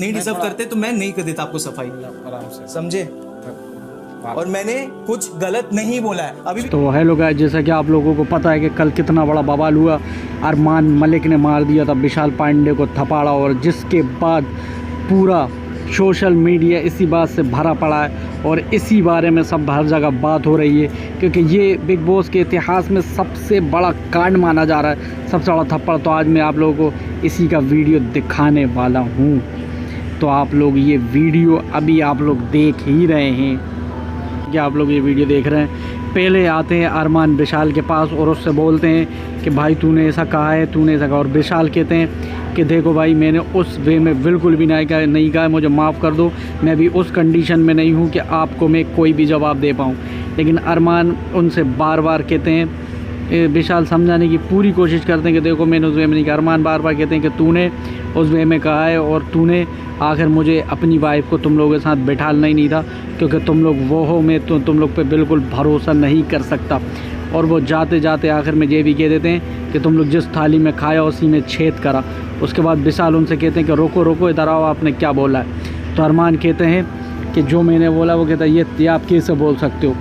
नहीं डिजर्व करते तो मैं नहीं कर देता आपको सफाई, आराम से समझे। और मैंने कुछ गलत नहीं बोला है अभी। तो हेलो गाइस, जैसा कि आप लोगों को पता है कि कल कितना बड़ा बवाल हुआ। अरमान मलिक ने मार दिया था विशाल पांडे को थपाड़ा, और जिसके बाद पूरा सोशल मीडिया इसी बात से भरा पड़ा है और इसी बारे में सब हर जगह बात हो रही है, क्योंकि ये बिग बॉस के इतिहास में सबसे बड़ा कांड माना जा रहा है, सबसे बड़ा थप्पड़। तो आज मैं आप लोगों को इसी का वीडियो दिखाने वाला हूँ। तो आप लोग ये वीडियो अभी आप लोग देख ही रहे हैं कि आप लोग ये वीडियो देख रहे हैं। पहले आते हैं अरमान विशाल के पास और उससे बोलते हैं कि भाई तूने ऐसा कहा है, तूने ऐसा कहा। और विशाल कहते हैं कि देखो भाई, मैंने उस वे में बिल्कुल भी नहीं कहा, मुझे माफ़ कर दो, मैं भी उस कंडीशन में नहीं हूँ कि आपको मैं कोई भी जवाब दे पाऊँ। लेकिन अरमान उनसे बार बार कहते हैं, विशाल समझाने की पूरी कोशिश करते हैं कि देखो मैंने उस वे में नहीं कहा। अरमान बार बार कहते हैं कि तूने उस वे में कहा है और तूने आखिर मुझे अपनी वाइफ को तुम लोगों के साथ बैठाना ही नहीं था, क्योंकि तुम लोग वो हो, मैं तो तुम लोग पे बिल्कुल भरोसा नहीं कर सकता। और वो जाते जाते आखिर में ये भी कह देते हैं कि तुम लोग जिस थाली में खाया उसी में छेद करा। उसके बाद विशाल उनसे कहते हैं कि रोको रोको, इधर आओ, आपने क्या बोला है। तो अरमान कहते हैं कि जो मैंने बोला, वो कहता है ये आप कैसे बोल सकते हो।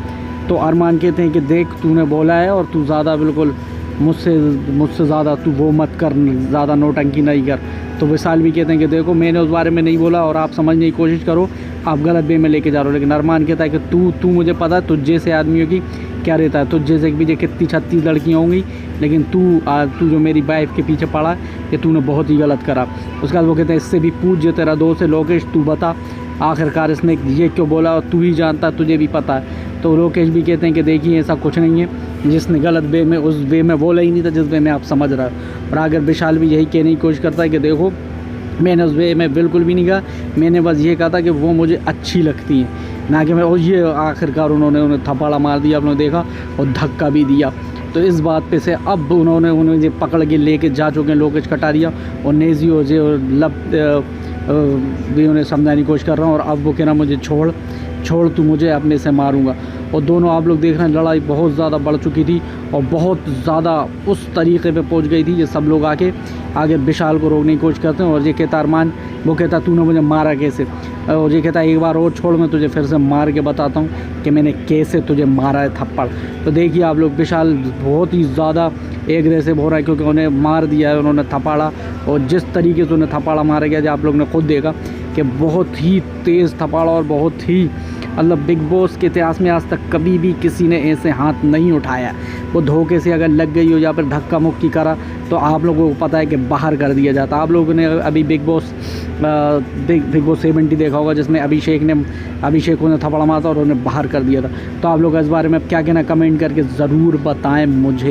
तो अरमान कहते हैं कि देख तूने बोला है और तू ज़्यादा बिल्कुल मुझसे ज़्यादा तू वो मत कर, ज़्यादा नौटंकी नहीं कर। तो विशाल भी कहते हैं कि देखो मैंने उस बारे में नहीं बोला और आप समझने की कोशिश करो, आप गलत वे में लेके जा रहे हो। लेकिन अरमान कहता है कि तू मुझे पता है तुझ जैसे आदमियों की क्या रहता है, तुझ जैसे भी कितनी 36 लड़कियाँ होंगी, लेकिन तू जो मेरी वाइफ के पीछे पड़ा ये तूने बहुत ही गलत करा। उसके बाद वो कहते हैं इससे भी पूछ जो तेरा दोस्त है लोकेश, तू बता आखिरकार इसने ये क्यों बोला, और तू ही जानता, तुझे भी पता है। तो लोकेश भी कहते हैं कि देखिए ऐसा कुछ नहीं है, जिसने गलत वे में उस वे में बोला ही नहीं था जिस वे में आप समझ रहे हो। और अगर विशाल भी यही कहने की कोशिश करता है कि देखो मैंने उस वे में बिल्कुल भी नहीं कहा, मैंने बस ये कहा था कि वो मुझे अच्छी लगती हैं, ना कि मैं। और ये आखिरकार उन्होंने उन्हें थप्पड़ा मार दिया, आपने देखा, और धक्का भी दिया। तो इस बात पे से अब उन्हें ये पकड़ के लेके जा चुके हैं लोकेश कटारिया, और नेजी और जे और भी उन्हें समझाने की कोशिश कर रहा हूँ। और अब वो कहना मुझे छोड़ तू मुझे अपने से मारूंगा। और दोनों आप लोग देख रहे हैं लड़ाई बहुत ज़्यादा बढ़ चुकी थी और बहुत ज़्यादा उस तरीके पे पहुंच गई थी। ये सब लोग आगे विशाल को रोकने की कोशिश करते हैं। और ये कहता अरमान, वो कहता तूने मुझे मारा कैसे। और ये कहता एक बार और छोड़, मैं तुझे फिर से मार के बताता हूँ कि मैंने कैसे तुझे मारा है थप्पड़। तो देखिए आप लोग, विशाल बहुत ही ज़्यादा एग्रेसिव हो रहा है, क्योंकि उन्हें मार दिया है उन्होंने थप्पड़ा। और जिस तरीके से उन्हें थप्पड़ा मारा गया, जो आप लोग ने खुद देखा कि बहुत ही तेज़ थप्पड़ा, और बहुत ही मतलब बिग बॉस के इतिहास में आज तक कभी भी किसी ने ऐसे हाथ नहीं उठाया। वो धोखे से अगर लग गई हो या फिर धक्का मुक्की करा तो आप लोगों को पता है कि बाहर कर दिया जाता। आप लोगों ने अभी बिग बॉस 70 देखा होगा, जिसमें अभिषेक को ने थप्पड़ मारा था और उन्हें बाहर कर दिया था। तो आप लोग इस बारे में क्या कहना कमेंट करके ज़रूर बताएं मुझे।